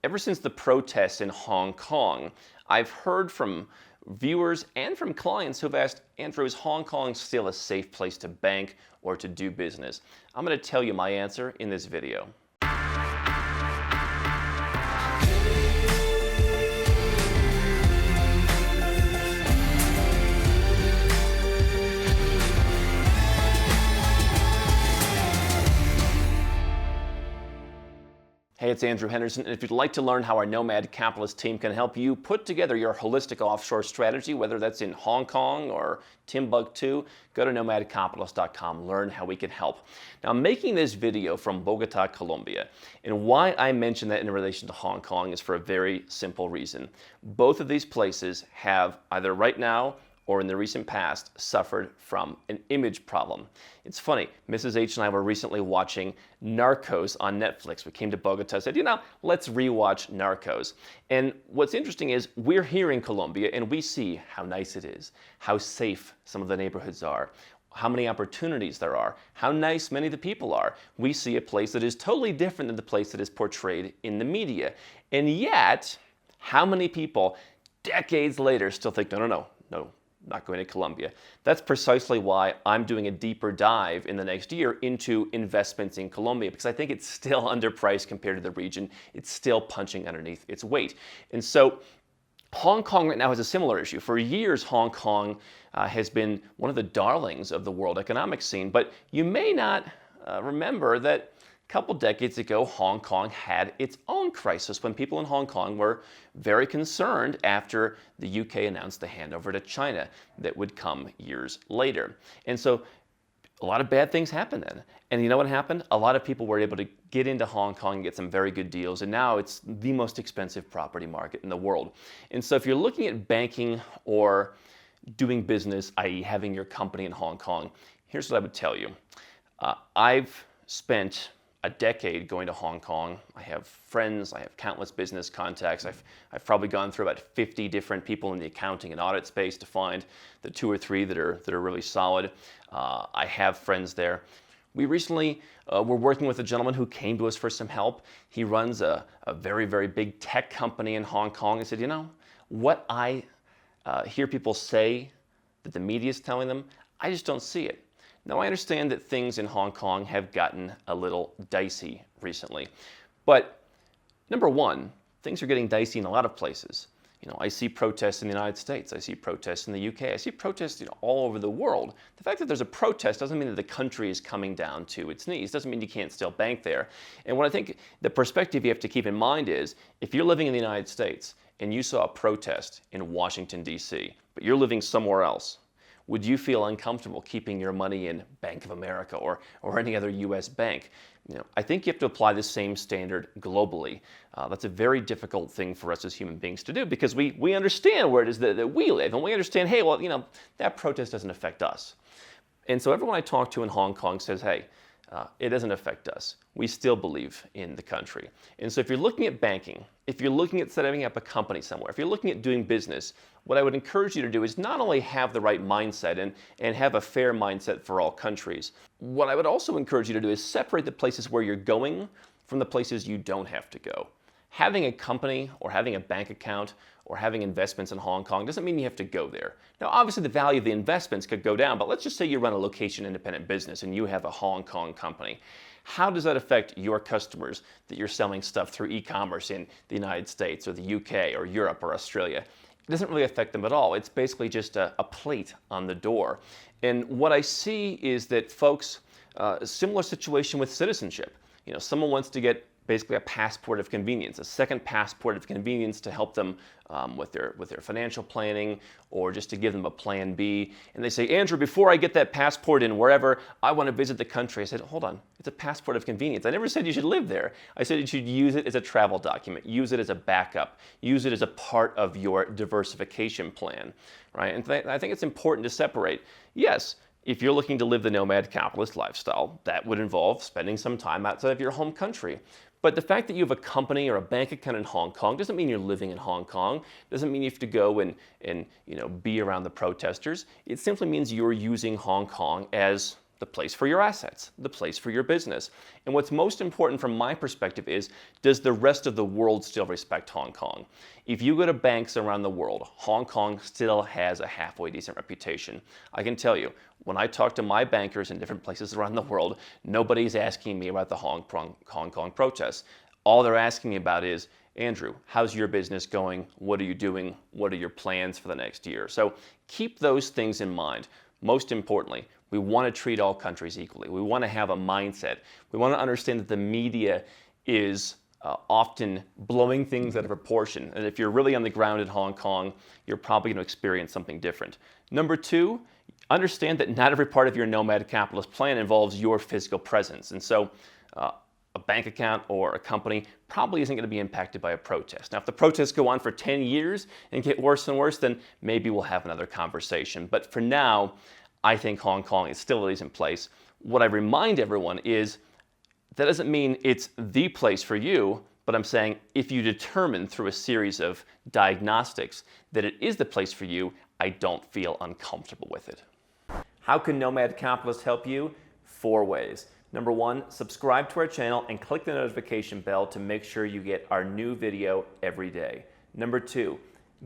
Ever since the protests in Hong Kong, I've heard from viewers and from clients who've asked, Andrew, is Hong Kong still a safe place to bank or to do business? I'm going to tell you my answer in this video. Hey, it's Andrew Henderson, and if you'd like to learn how our Nomad Capitalist team can help you put together your holistic offshore strategy, whether that's in Hong Kong or Timbuktu, go to nomadcapitalist.com, learn how we can help. Now, I'm making this video from Bogota, Colombia, and why I mention that in relation to Hong Kong is for a very simple reason. Both of these places have, either right now or in the recent past, suffered from an image problem. It's funny, Mrs. H and I were recently watching Narcos on Netflix. We came to Bogota and said, let's rewatch Narcos. And what's interesting is we're here in Colombia and we see how nice it is, how safe some of the neighborhoods are, how many opportunities there are, how nice many of the people are. We see a place that is totally different than the place that is portrayed in the media. And yet, how many people decades later still think, no, not going to Colombia. That's precisely why I'm doing a deeper dive in the next year into investments in Colombia, because I think it's still underpriced compared to the region. It's still punching underneath its weight. And so Hong Kong right now has a similar issue. For years, Hong Kong has been one of the darlings of the world economic scene, but you may not remember that a couple decades ago, Hong Kong had its own crisis when people in Hong Kong were very concerned after the UK announced the handover to China that would come years later. And so a lot of bad things happened then. And you know what happened? A lot of people were able to get into Hong Kong and get some very good deals. And now it's the most expensive property market in the world. And so if you're looking at banking or doing business, i.e. having your company in Hong Kong, here's what I would tell you. I've spent a decade going to Hong Kong. I have friends, I have countless business contacts. I've probably gone through about 50 different people in the accounting and audit space to find the 2 or 3 that are really solid. I have friends there. We recently were working with a gentleman who came to us for some help. He runs a very, very big tech company in Hong Kong. He said, what I hear people say that the media is telling them, I just don't see it. Now, I understand that things in Hong Kong have gotten a little dicey recently, but number one, things are getting dicey in a lot of places. I see protests in the United States, I see protests in the UK, I see protests all over the world. The fact that there's a protest doesn't mean that the country is coming down to its knees, doesn't mean you can't still bank there. And what I think the perspective you have to keep in mind is, if you're living in the United States and you saw a protest in Washington, D.C., but you're living somewhere else, would you feel uncomfortable keeping your money in Bank of America or any other U.S. bank? I think you have to apply the same standard globally. That's a very difficult thing for us as human beings to do, because we understand where it is that we live, and we understand, hey, well, that protest doesn't affect us. And so everyone I talk to in Hong Kong says, hey, it doesn't affect us. We still believe in the country. And so if you're looking at banking, if you're looking at setting up a company somewhere, if you're looking at doing business, what I would encourage you to do is not only have the right mindset and have a fair mindset for all countries. What I would also encourage you to do is separate the places where you're going from the places you don't have to go. Having a company or having a bank account or having investments in Hong Kong doesn't mean you have to go there. Now, obviously, the value of the investments could go down, but let's just say you run a location-independent business and you have a Hong Kong company. How does that affect your customers that you're selling stuff through e-commerce in the United States or the UK or Europe or Australia? It doesn't really affect them at all. It's basically just a plate on the door. And what I see is that folks, a similar situation with citizenship. Someone wants to get basically a passport of convenience, a second passport of convenience to help them with their financial planning, or just to give them a plan B. And they say, Andrew, before I get that passport in wherever, I want to visit the country. I said, hold on, it's a passport of convenience. I never said you should live there. I said you should use it as a travel document, use it as a backup, use it as a part of your diversification plan, right? And I think it's important to separate. Yes, if you're looking to live the nomad capitalist lifestyle, that would involve spending some time outside of your home country. But the fact that you have a company or a bank account in Hong Kong doesn't mean you're living in Hong Kong. Doesn't mean you have to go and be around the protesters. It simply means you're using Hong Kong as the place for your assets, the place for your business. And what's most important from my perspective is, does the rest of the world still respect Hong Kong? If you go to banks around the world, Hong Kong still has a halfway decent reputation. I can tell you, when I talk to my bankers in different places around the world, nobody's asking me about the Hong Kong protests. All they're asking me about is, Andrew, how's your business going? What are you doing? What are your plans for the next year? So keep those things in mind. Most importantly, we want to treat all countries equally. We want to have a mindset. We want to understand that the media is often blowing things out of proportion. And if you're really on the ground in Hong Kong, you're probably going to experience something different. Number two, understand that not every part of your Nomad Capitalist plan involves your physical presence. And so a bank account or a company probably isn't going to be impacted by a protest. Now, if the protests go on for 10 years and get worse and worse, then maybe we'll have another conversation. But for now, I think Hong Kong is still a decent place. What I remind everyone is that doesn't mean it's the place for you, but I'm saying if you determine through a series of diagnostics that it is the place for you, I don't feel uncomfortable with it. How can Nomad Capitalist help you? 4 ways. Number 1, subscribe to our channel and click the notification bell to make sure you get our new video every day. Number 2,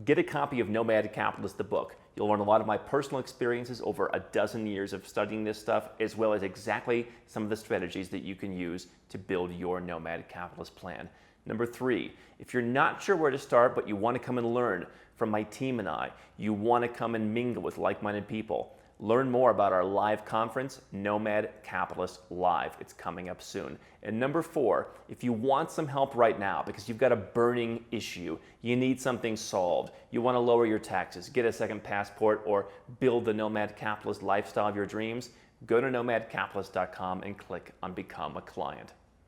get a copy of Nomad Capitalist, the book. You'll learn a lot of my personal experiences over a dozen years of studying this stuff, as well as exactly some of the strategies that you can use to build your Nomad Capitalist plan. Number 3, if you're not sure where to start, but you want to come and learn from my team and I, you want to come and mingle with like-minded people, learn more about our live conference, Nomad Capitalist Live. It's coming up soon. And number 4, if you want some help right now because you've got a burning issue, you need something solved, you want to lower your taxes, get a second passport, or build the Nomad Capitalist lifestyle of your dreams, go to nomadcapitalist.com and click on Become a Client.